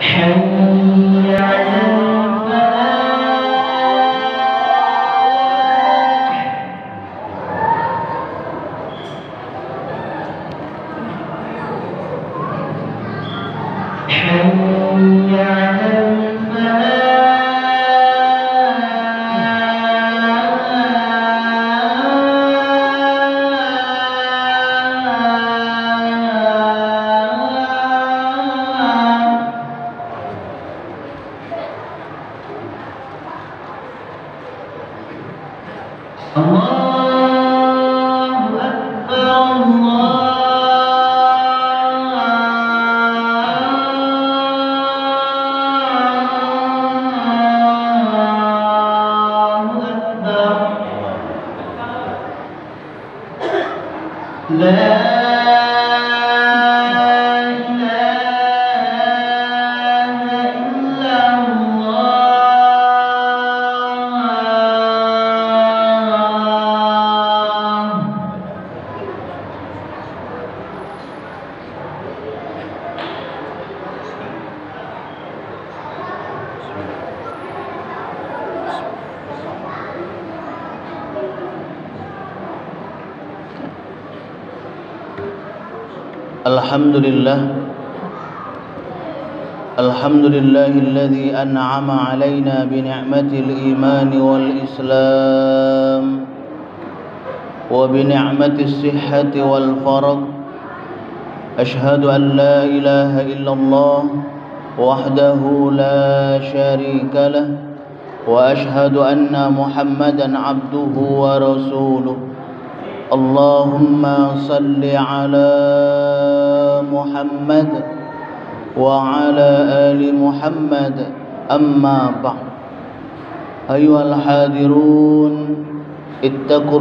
حي على الفلاح حي على الله أكبر الله أكبر لا إله إلا الله الحمد لله الذي أنعم علينا بنعمة الإيمان والإسلام وبنعمة الصحة والفرج. أشهد أن لا إله إلا الله وحده لا شريك له وأشهد أن محمدا عبده ورسوله. اللهم صل على محمد وعلى آل محمد. أما بعد، أيها الحاضرون، اتقوا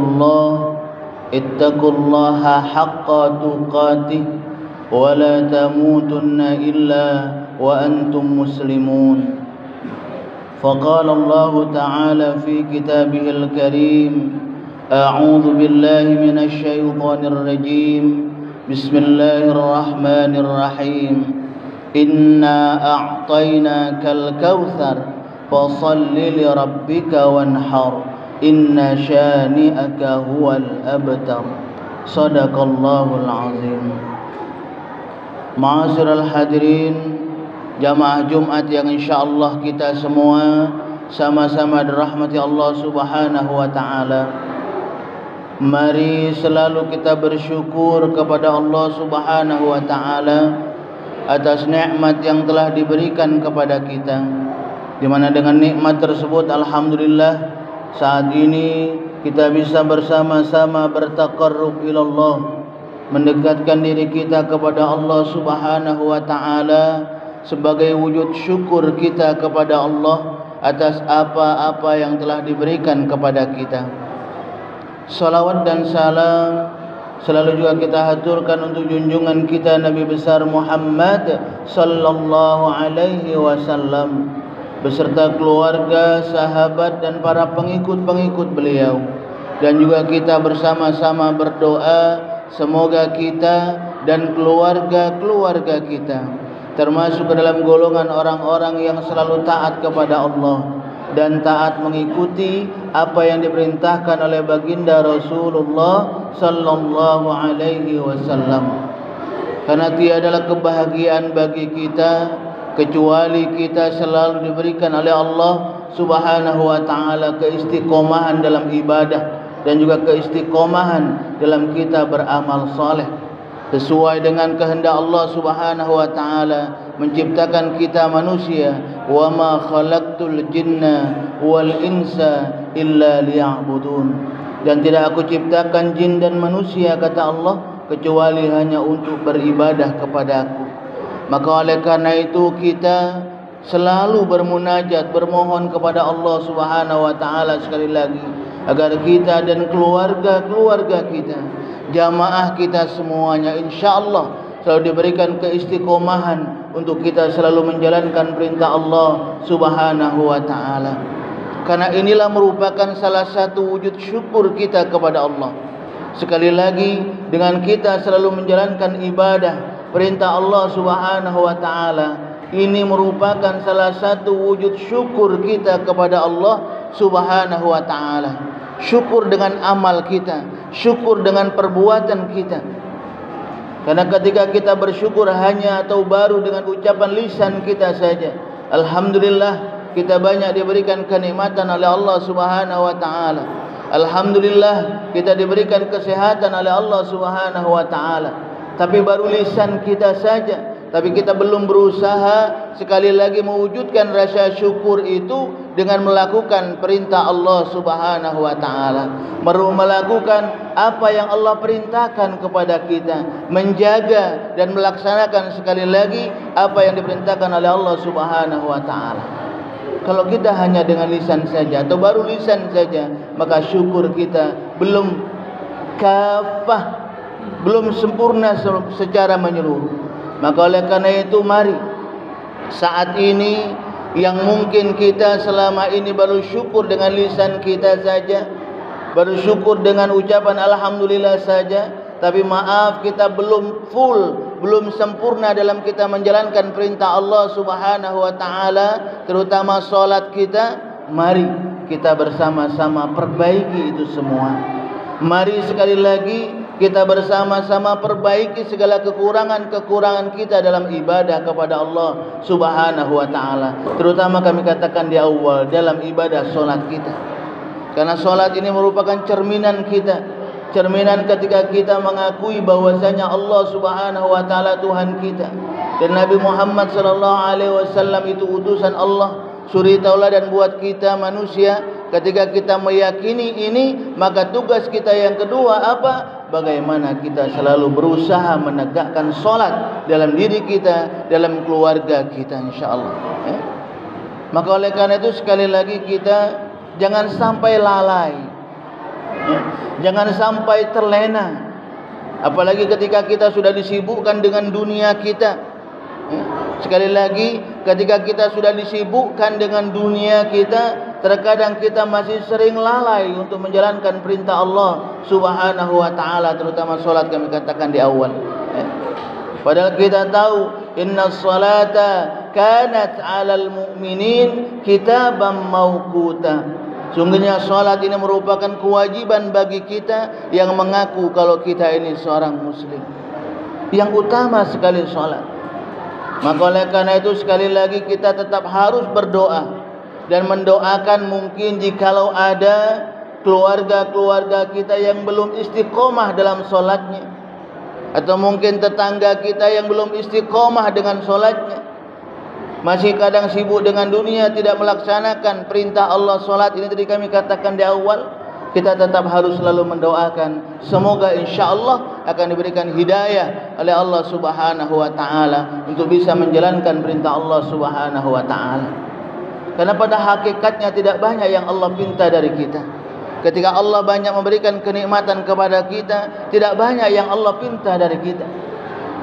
الله حق تقاته ولا تموتن إلا وأنتم مسلمون. فقال الله تعالى في كتابه الكريم: أعوذ بالله من الشيطان الرجيم. بسم الله الرحمن الرحيم. إنا أعطيناك الكوثر فصل لربك وانحر إن شانئك هو الأبتر. صدق الله العظيم. Ma'asyiral hadirin, jamaah Jumat yang insyaallah kita semua sama-sama dirahmati Allah Subhanahu wa taala. Mari selalu kita bersyukur kepada Allah Subhanahu wa taala atas nikmat yang telah diberikan kepada kita, di mana dengan nikmat tersebut alhamdulillah saat ini kita bisa bersama-sama bertaqarrub ilallah, mendekatkan diri kita kepada Allah Subhanahu wa taala sebagai wujud syukur kita kepada Allah atas apa-apa yang telah diberikan kepada kita. Salawat dan salam selalu juga kita haturkan untuk junjungan kita Nabi besar Muhammad sallallahu alaihi wasallam beserta keluarga, sahabat dan para pengikut-pengikut beliau. Dan juga kita bersama-sama berdoa semoga kita dan keluarga-keluarga kita termasuk ke dalam golongan orang-orang yang selalu taat kepada Allah dan taat mengikuti apa yang diperintahkan oleh baginda Rasulullah sallallahu alaihi wasallam. Karena tiadalah kebahagiaan bagi kita kecuali kita selalu diberikan oleh Allah Subhanahu wa taala keistiqomahan dalam ibadah dan juga keistiqomahan dalam kita beramal saleh sesuai dengan kehendak Allah Subhanahu wa taala menciptakan kita manusia. Wa ma khalaqtul jinna wal insa illa liya'budun. Dan tidak aku ciptakan jin dan manusia, kata Allah, kecuali hanya untuk beribadah kepadaku. Maka oleh karena itu kita selalu bermunajat, bermohon kepada Allah Subhanahu wa taala sekali lagi agar kita dan keluarga-keluarga kita, jamaah kita semuanya insyaallah selalu diberikan keistiqomahan untuk kita selalu menjalankan perintah Allah Subhanahu wa taala. Karena inilah merupakan salah satu wujud syukur kita kepada Allah. Sekali lagi, dengan kita selalu menjalankan ibadah perintah Allah Subhanahu wa taala, ini merupakan salah satu wujud syukur kita kepada Allah Subhanahu wa ta'ala. Syukur dengan amal kita, syukur dengan perbuatan kita. Karena ketika kita bersyukur hanya atau baru dengan ucapan lisan kita saja, alhamdulillah, kita banyak diberikan kenikmatan oleh Allah Subhanahu wa ta'ala. Alhamdulillah, kita diberikan kesehatan oleh Allah Subhanahu wa ta'ala. Tapi baru lisan kita saja, tapi kita belum berusaha sekali lagi mewujudkan rasa syukur itu dengan melakukan perintah Allah Subhanahu wa ta'ala, melakukan apa yang Allah perintahkan kepada kita, menjaga dan melaksanakan sekali lagi apa yang diperintahkan oleh Allah Subhanahu wa ta'ala. Kalau kita hanya dengan lisan saja atau baru lisan saja, maka syukur kita belum kafah, belum sempurna secara menyeluruh. Maka oleh karena itu, mari saat ini yang mungkin kita selama ini baru syukur dengan lisan kita saja, baru syukur dengan ucapan alhamdulillah saja, tapi maaf, kita belum full, belum sempurna dalam kita menjalankan perintah Allah Subhanahu wa ta'ala, terutama solat kita. Mari kita bersama-sama perbaiki itu semua. Mari sekali lagi kita bersama-sama perbaiki segala kekurangan-kekurangan kita dalam ibadah kepada Allah Subhanahu wa ta'ala. Terutama kami katakan di awal, dalam ibadah solat kita. Karena solat ini merupakan cerminan kita, cerminan ketika kita mengakui bahwasanya Allah Subhanahu wa ta'ala Tuhan kita, dan Nabi Muhammad sallallahu alaihi wasallam itu utusan Allah, suri tauladan buat kita manusia. Ketika kita meyakini ini, maka tugas kita yang kedua apa? Bagaimana kita selalu berusaha menegakkan solat dalam diri kita, dalam keluarga kita, insyaAllah. Maka oleh karena itu sekali lagi kita jangan sampai lalai, jangan sampai terlena. Apalagi ketika kita sudah disibukkan dengan dunia kita. Sekali lagi, ketika kita sudah disibukkan dengan dunia kita, terkadang kita masih sering lalai untuk menjalankan perintah Allah Subhanahu wa ta'ala, terutama solat kami katakan di awal. Padahal kita tahu, inna salata kanat 'alal mu'minin kitaban mawquta. Sungguhnya solat ini merupakan kewajiban bagi kita yang mengaku kalau kita ini seorang muslim. Yang utama sekali solat. Maka oleh karena itu sekali lagi kita tetap harus berdoa dan mendoakan mungkin jikalau ada keluarga-keluarga kita yang belum istiqomah dalam solatnya, atau mungkin tetangga kita yang belum istiqomah dengan solatnya, masih kadang sibuk dengan dunia, tidak melaksanakan perintah Allah solat ini tadi kami katakan di awal. Kita tetap harus selalu mendoakan, semoga insyaAllah akan diberikan hidayah oleh Allah Subhanahu wa ta'ala untuk bisa menjalankan perintah Allah Subhanahu wa ta'ala. Karena pada hakikatnya tidak banyak yang Allah pinta dari kita. Ketika Allah banyak memberikan kenikmatan kepada kita, tidak banyak yang Allah pinta dari kita.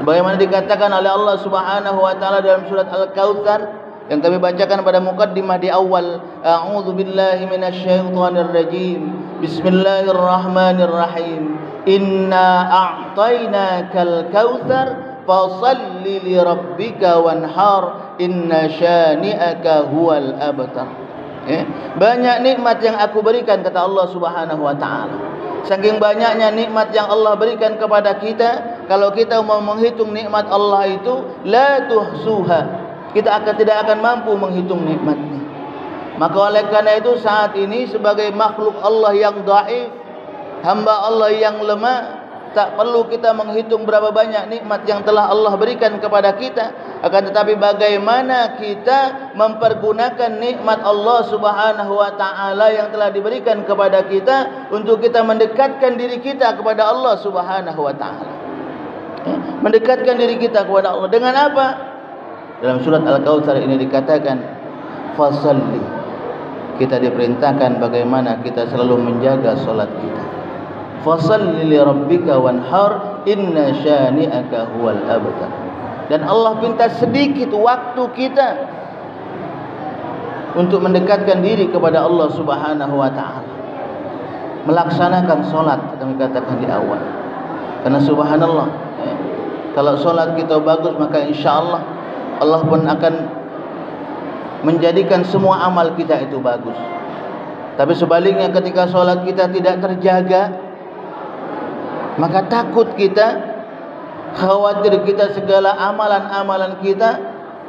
Bagaimana dikatakan oleh Allah Subhanahu wa ta'ala dalam surat Al-Kautsar yang kami bacakan pada mukaddimah di awal, a'udzu billahi minasyaitonir rajim, bismillahirrahmanirrahim, inna a'tainakal kautsar fashalli li rabbika wanhar inna syani'aka huwal abtar. Banyak nikmat yang aku berikan, kata Allah Subhanahu wa ta'ala. Saking banyaknya nikmat yang Allah berikan kepada kita, kalau kita mau menghitung nikmat Allah itu la tuhsuha, kita tidak akan mampu menghitung nikmatnya. Maka oleh karena itu saat ini sebagai makhluk Allah yang dhaif, hamba Allah yang lemah, tak perlu kita menghitung berapa banyak nikmat yang telah Allah berikan kepada kita. Akan tetapi bagaimana kita mempergunakan nikmat Allah Subhanahu wa ta'ala yang telah diberikan kepada kita untuk kita mendekatkan diri kita kepada Allah Subhanahu wa ta'ala. Mendekatkan diri kita kepada Allah dengan apa? Dalam surat Al-Kautsar ini dikatakan fasalli. Kita diperintahkan bagaimana kita selalu menjaga solat kita. Fasalli li rabbika wanhar inna syani'aka huwal abtar. Dan Allah pinta sedikit waktu kita untuk mendekatkan diri kepada Allah Subhanahu wa ta'ala, melaksanakan solat kami katakan di awal. Karena subhanallah, kalau solat kita bagus maka insyaAllah Allah pun akan menjadikan semua amal kita itu bagus. Tapi sebaliknya ketika solat kita tidak terjaga, maka takut kita, khawatir kita segala amalan-amalan kita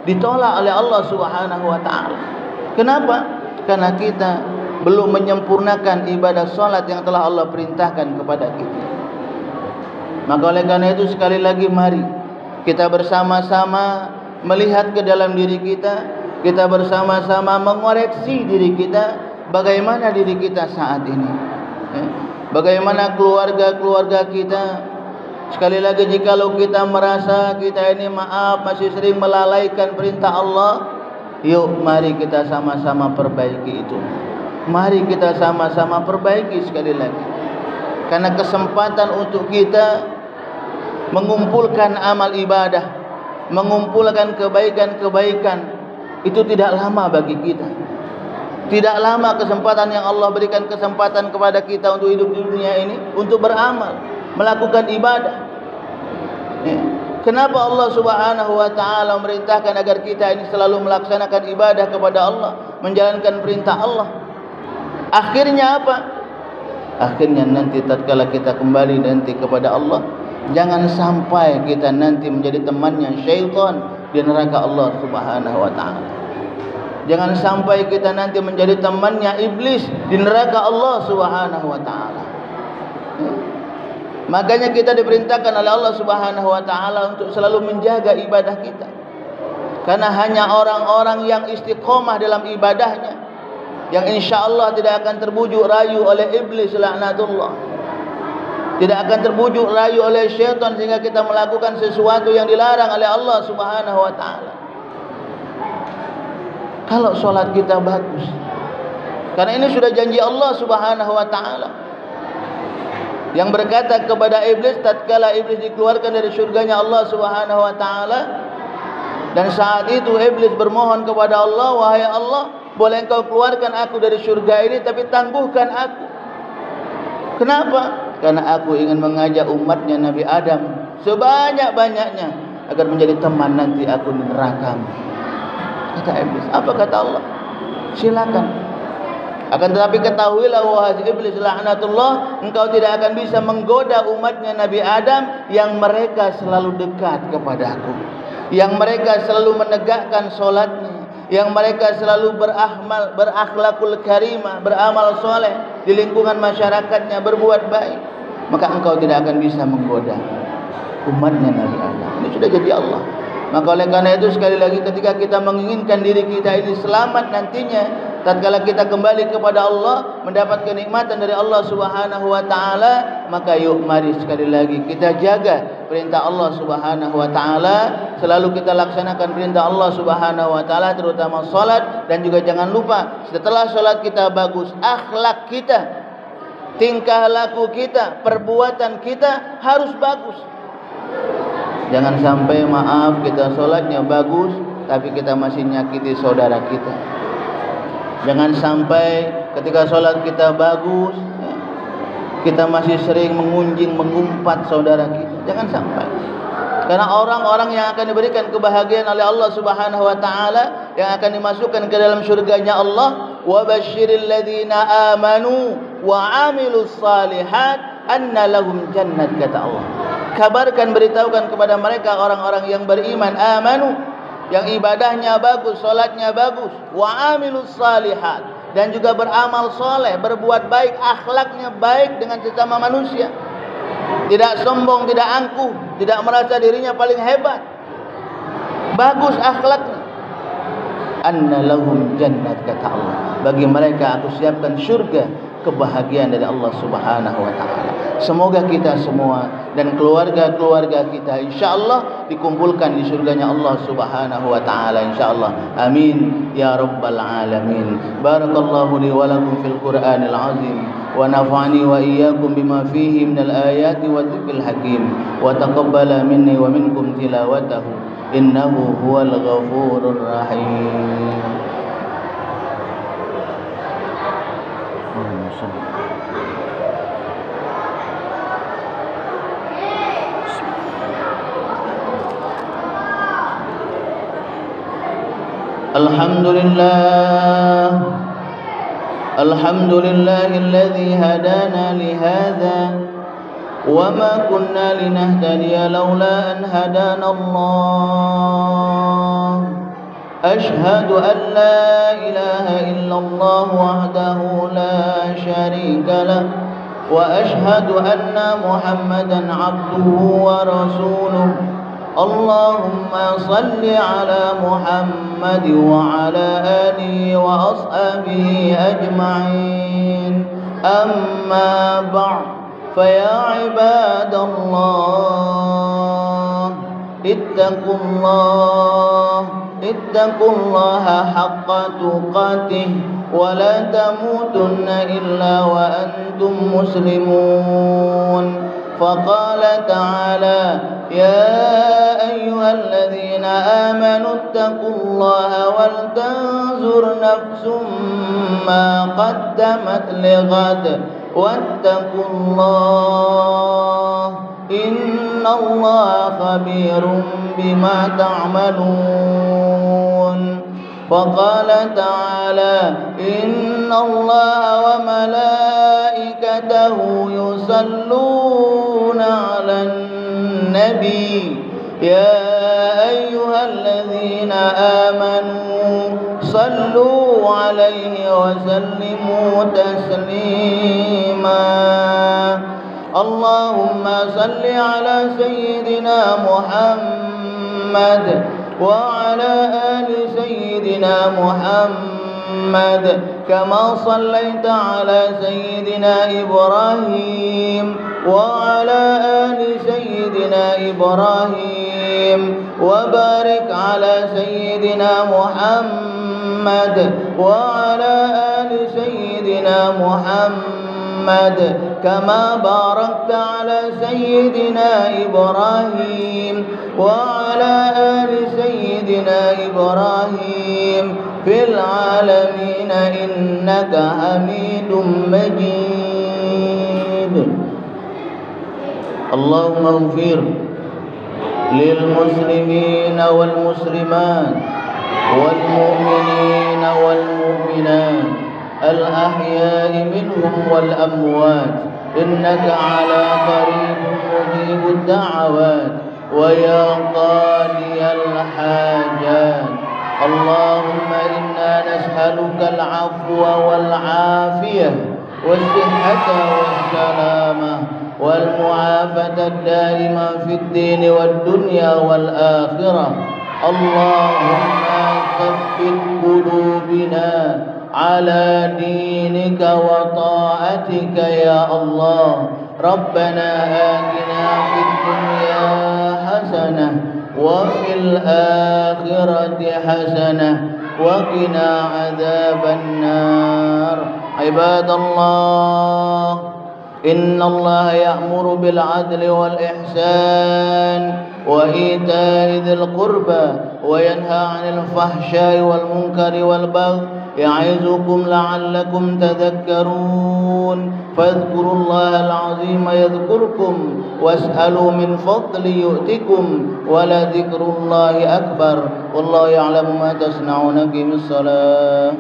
ditolak oleh Allah Subhanahu wa taala. Kenapa? Karena kita belum menyempurnakan ibadah solat yang telah Allah perintahkan kepada kita. Maka oleh karena itu sekali lagi mari kita bersama-sama melihat ke dalam diri kita, kita bersama-sama mengoreksi diri kita, bagaimana diri kita saat ini, bagaimana keluarga-keluarga kita. Sekali lagi, jikalau kita merasa kita ini masih sering melalaikan perintah Allah, yuk mari kita sama-sama perbaiki itu. Mari kita sama-sama perbaiki sekali lagi. Karena kesempatan untuk kita mengumpulkan amal ibadah, mengumpulkan kebaikan-kebaikan itu tidak lama bagi kita. Tidak lama kesempatan yang Allah berikan kesempatan kepada kita untuk hidup di dunia ini, untuk beramal, melakukan ibadah. Kenapa Allah Subhanahu wa taala memerintahkan agar kita ini selalu melaksanakan ibadah kepada Allah, menjalankan perintah Allah? Akhirnya apa? Akhirnya nanti tatkala kita kembali nanti kepada Allah, jangan sampai kita nanti menjadi temannya syaitan di neraka Allah Subhanahu wa taala. Jangan sampai kita nanti menjadi temannya iblis di neraka Allah Subhanahu wa taala. Makanya kita diperintahkan oleh Allah Subhanahu wa taala untuk selalu menjaga ibadah kita. Karena hanya orang-orang yang istiqomah dalam ibadahnya, yang insyaallah tidak akan terbujuk rayu oleh iblis laknatullah, tidak akan terbujuk rayu oleh syaitan sehingga kita melakukan sesuatu yang dilarang oleh Allah Subhanahu wa taala. Kalau solat kita bagus, karena ini sudah janji Allah Subhanahu wa taala yang berkata kepada iblis tatkala iblis dikeluarkan dari surganya Allah Subhanahu wa taala, dan saat itu iblis bermohon kepada Allah, wahai Allah, boleh engkau keluarkan aku dari surga ini, tapi tangguhkan aku. Kenapa? Karena aku ingin mengajak umatnya Nabi Adam sebanyak-banyaknya agar menjadi teman nanti aku di neraka. Kata iblis. Apa kata Allah? Silakan. Akan tetapi ketahuilah wahai iblis laknatullah, engkau tidak akan bisa menggoda umatnya Nabi Adam yang mereka selalu dekat kepadaku, yang mereka selalu menegakkan solatnya, yang mereka selalu berakhlakul karimah, beramal soleh di lingkungan masyarakatnya, berbuat baik. Maka engkau tidak akan bisa menggoda umatnya Nabi Adam. Ini sudah jadi Allah. Maka oleh karena itu sekali lagi, ketika kita menginginkan diri kita ini selamat nantinya, tatkala kita kembali kepada Allah, mendapat kenikmatan dari Allah Subhanahu wa taala, maka yuk mari sekali lagi kita jaga perintah Allah Subhanahu wa taala, selalu kita laksanakan perintah Allah Subhanahu wa taala, terutama salat. Dan juga jangan lupa, setelah salat kita bagus, akhlak kita, tingkah laku kita, perbuatan kita harus bagus. Jangan sampai maaf kita solatnya bagus tapi kita masih nyakiti saudara kita. Jangan sampai ketika solat kita bagus kita masih sering mengunjing, mengumpat saudara kita. Jangan sampai. Karena orang-orang yang akan diberikan kebahagiaan oleh Allah Subhanahu wa taala, yang akan dimasukkan ke dalam surganya Allah, wa basyiril ladzina amanu wa amilus salihat anna lahum jannat, kata Allah. Kabarkan, beritahukan kepada mereka orang-orang yang beriman, amanu, yang ibadahnya bagus, solatnya bagus, wa amilus salihat, dan juga beramal soleh, berbuat baik, akhlaknya baik dengan sesama manusia, tidak sombong, tidak angkuh, tidak merasa dirinya paling hebat, bagus akhlaknya. Anna lahum jannat, kata Allah, bagi mereka aku siapkan surga, kebahagiaan dari Allah Subhanahu wa taala. Semoga kita semua dan keluarga-keluarga kita insyaallah dikumpulkan di surganya Allah Subhanahu wa taala insyaallah. Amin ya rabbal alamin. Barakallahu li wa lakum fil Qur'anil azim wa nafa'ani wa iyyakum bima fihi minal ayati wa dzikril hakim wa taqabbala minni wa minkum tilawatahu innahu huwal ghafurur rahim. الحمد لله الذي هدانا لهذا وما كنا لنهتدي لولا أن هدانا الله أشهد أن لا إله إلا الله وحده لا شريك له وأشهد أن محمدا عبده ورسوله اللهم صل على محمد وعلى آله وأصحابه أجمعين أما بعد فيا عباد الله اتقوا الله حق تقاته ولا تموتن إلا وأنتم مسلمون فقال تعالى يا أيها الذين آمنوا اتقوا الله ولتنظر نفس ما قدمت لغد واتقوا الله إن الله خبير بما تعملون وقال تعالى إن الله وملائكته يصلون على النبي يا أيها الذين آمنوا صلوا عليه وسلموا تسليما اللهم صل على سيدنا محمد وعلى آل سيدنا محمد كما صليت على سيدنا إبراهيم وعلى آل سيدنا إبراهيم وبارك على سيدنا محمد وعلى آل سيدنا محمد كما باركت على سيدنا إبراهيم وعلى آل سيدنا إبراهيم في العالمين إنك حميد مجيد اللهم اغفر للمسلمين والمسلمات والمؤمنين والمؤمنات الأحياء منهم والأموات إنك على قريب مجيب الدعوات ويا قاضي الحاجات اللهم إنا نسألك العفو والعافية والصحة والسلامة والمعافاة الدائمة في الدين والدنيا والآخرة اللهم ثبت قلوبنا على دينك وطاعتك يا الله ربنا آتنا في الدنيا حسنة وفي الآخرة حسنة وقنا عذاب النار عباد الله إن الله يأمر بالعدل والإحسان وإيتاء ذي القربى وينهى عن الفحشاء والمنكر والبغي يعظكم لعلكم تذكرون فاذكروا الله العظيم يذكركم واسألوا من فضل يؤتكم ولذكر الله أكبر والله يعلم ما تصنعون. أقيموا الصلاة.